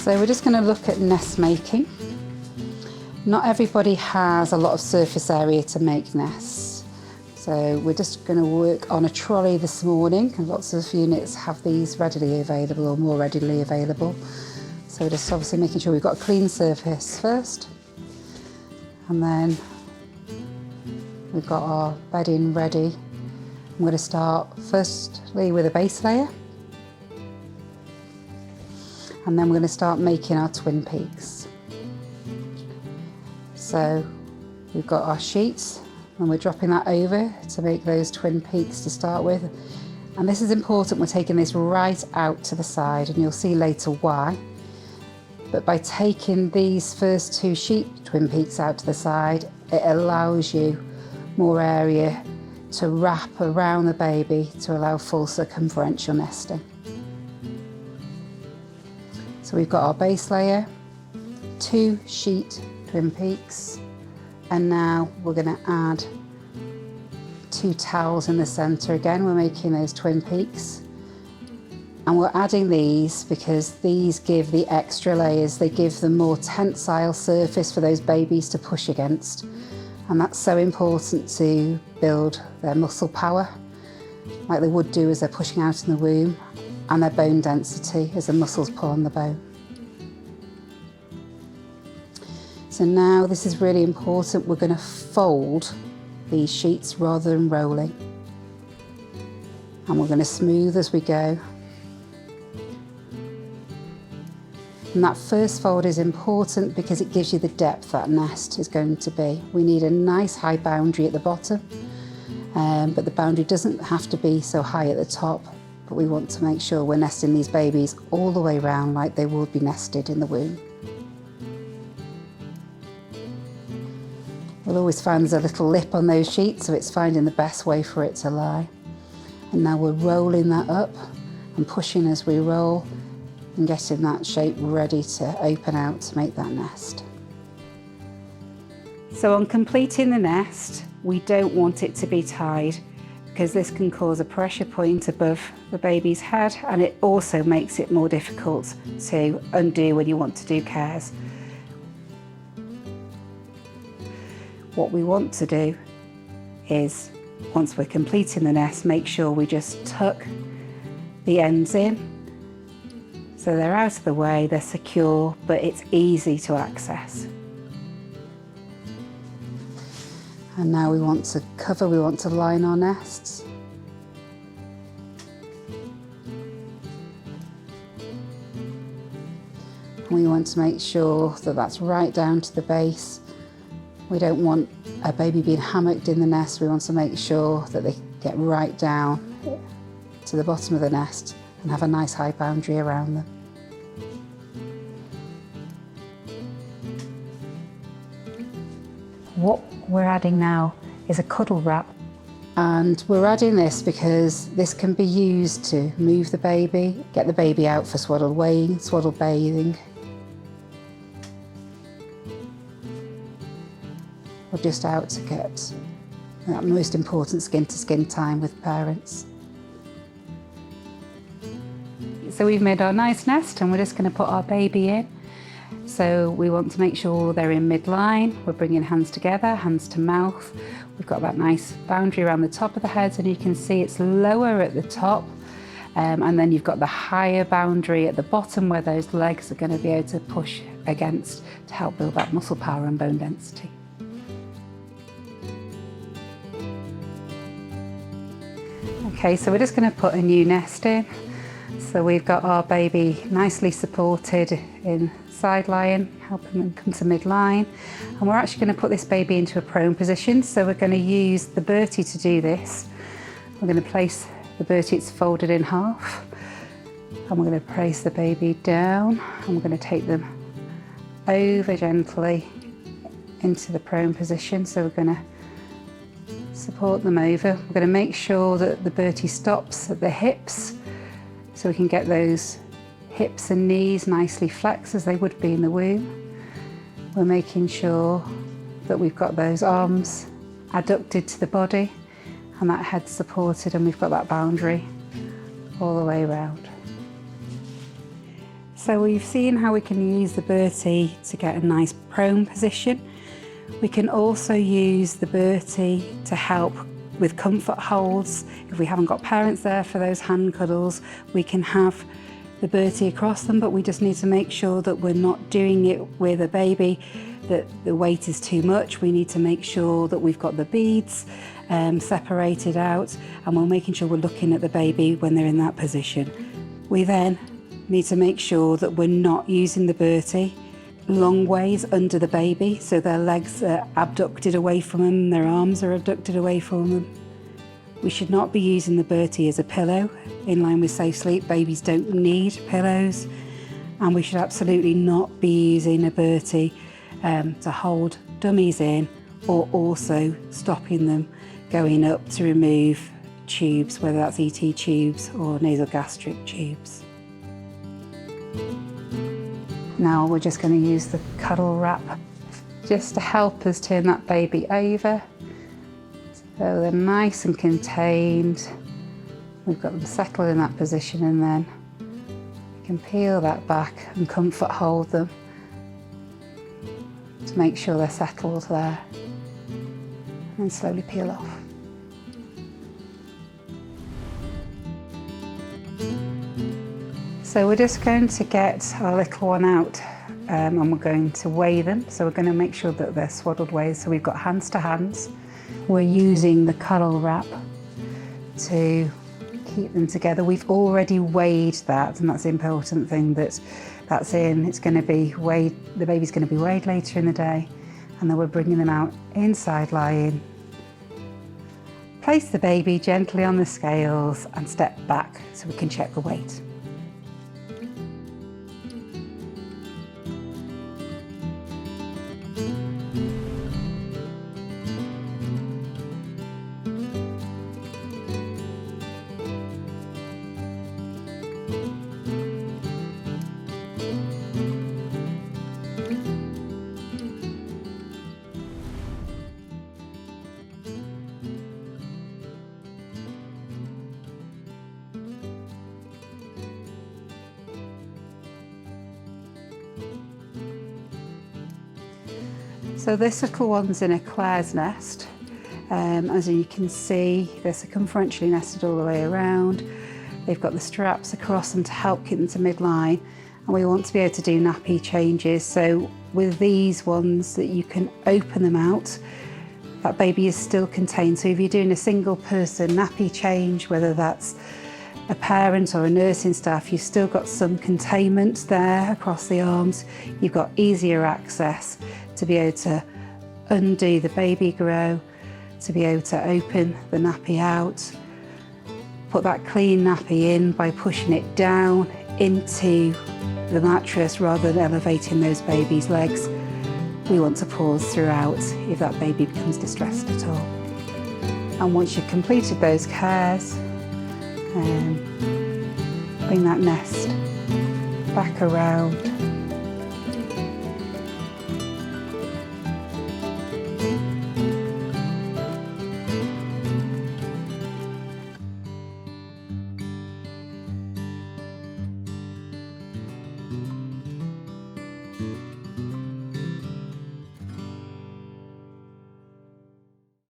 So we're just going to look at nest making. Not everybody has a lot of surface area to make nests. So we're just going to work on a trolley this morning, and lots of units have these readily available or more readily available. So we're just obviously making sure we've got a clean surface first, and then we've got our bedding ready. I'm going to start firstly with a base layer, and then we're going to start making our twin peaks. So we've got our sheets, and we're dropping that over to make those twin peaks to start with. And this is important, we're taking this right out to the side, and you'll see later why. But by taking these first two sheet twin peaks out to the side, it allows you more area to wrap around the baby to allow full circumferential nesting. So we've got our base layer, 2 sheet twin peaks, and now we're going to add 2 towels in the centre. Again, we're making those twin peaks, and we're adding these because these give the extra layers, they give the more tensile surface for those babies to push against. And that's so important to build their muscle power, like they would do as they're pushing out in the womb, and their bone density as the muscles pull on the bone. So now this is really important, we're going to fold these sheets rather than rolling. And we're going to smooth as we go. And that first fold is important because it gives you the depth that nest is going to be. We need a nice high boundary at the bottom, but the boundary doesn't have to be so high at the top, but we want to make sure we're nesting these babies all the way around like they would be nested in the womb. We'll always find there's a little lip on those sheets, so it's finding the best way for it to lie. And now we're rolling that up and pushing as we roll, and getting that shape ready to open out to make that nest. So on completing the nest, we don't want it to be tied because this can cause a pressure point above the baby's head, and it also makes it more difficult to undo when you want to do cares. What we want to do is, once we're completing the nest, make sure we just tuck the ends in. So they're out of the way, they're secure, but it's easy to access. And now we want to cover, we want to line our nests. And we want to make sure that that's right down to the base. We don't want a baby being hammocked in the nest, we want to make sure that they get right down to the bottom of the nest and have a nice high boundary around them. What we're adding now is a cuddle wrap, and we're adding this because this can be used to move the baby, get the baby out for swaddle weighing, swaddle bathing, or just out to get that most important skin-to-skin time with parents. So we've made our nice nest and we're just going to put our baby in. So we want to make sure they're in midline. We're bringing hands together, hands to mouth. We've got that nice boundary around the top of the head, and you can see it's lower at the top. And then you've got the higher boundary at the bottom where those legs are going to be able to push against to help build that muscle power and bone density. Okay, so we're just going to put a new nest in. So we've got our baby nicely supported in side lying, helping them come to midline. And we're actually going to put this baby into a prone position. So we're going to use the Bertie to do this. We're going to place the Bertie, it's folded in half. And we're going to place the baby down, and we're going to take them over gently into the prone position. So we're going to support them over. We're going to make sure that the Bertie stops at the hips, so we can get those hips and knees nicely flexed as they would be in the womb. We're making sure that we've got those arms adducted to the body and that head supported, and we've got that boundary all the way around. So we've seen how we can use the Bertie to get a nice prone position. We can also use the Bertie to help with comfort holds. If we haven't got parents there for those hand cuddles, we can have the Bertie across them, but we just need to make sure that we're not doing it with a baby that the weight is too much. We need to make sure that we've got the beads separated out, and we're making sure we're looking at the baby when they're in that position. We then need to make sure that we're not using the Bertie long ways under the baby, so their legs are abducted away from them, their arms are abducted away from them. We should not be using the Bertie as a pillow. In line with Safe Sleep, babies don't need pillows, and we should absolutely not be using a Bertie to hold dummies in, or also stopping them going up to remove tubes, whether that's ET tubes or nasogastric tubes. Now we're just going to use the Cuddle Wrap just to help us turn that baby over. So they're nice and contained. We've got them settled in that position, and then we can peel that back and comfort hold them to make sure they're settled there, and slowly peel off. So we're just going to get our little one out and we're going to weigh them. So we're going to make sure that they're swaddled weighs. So we've got hands to hands. We're using the Cuddle Wrap to keep them together. We've already weighed that, and that's the important thing, that's in. It's going to be weighed, the baby's going to be weighed later in the day, and then we're bringing them out inside lying. Place the baby gently on the scales and step back so we can check the weight. So this little one's in a Clare's nest. As you can see, they're circumferentially nested all the way around. They've got the straps across them to help keep them to midline, and we want to be able to do nappy changes. So with these ones, that you can open them out, that baby is still contained. So if you're doing a single person nappy change, whether that's a parent or a nursing staff, you've still got some containment there across the arms. You've got easier access to be able to undo the baby grow, to be able to open the nappy out, put that clean nappy in by pushing it down into the mattress rather than elevating those babies' legs. We want to pause throughout if that baby becomes distressed at all. And once you've completed those cares, bring that nest back around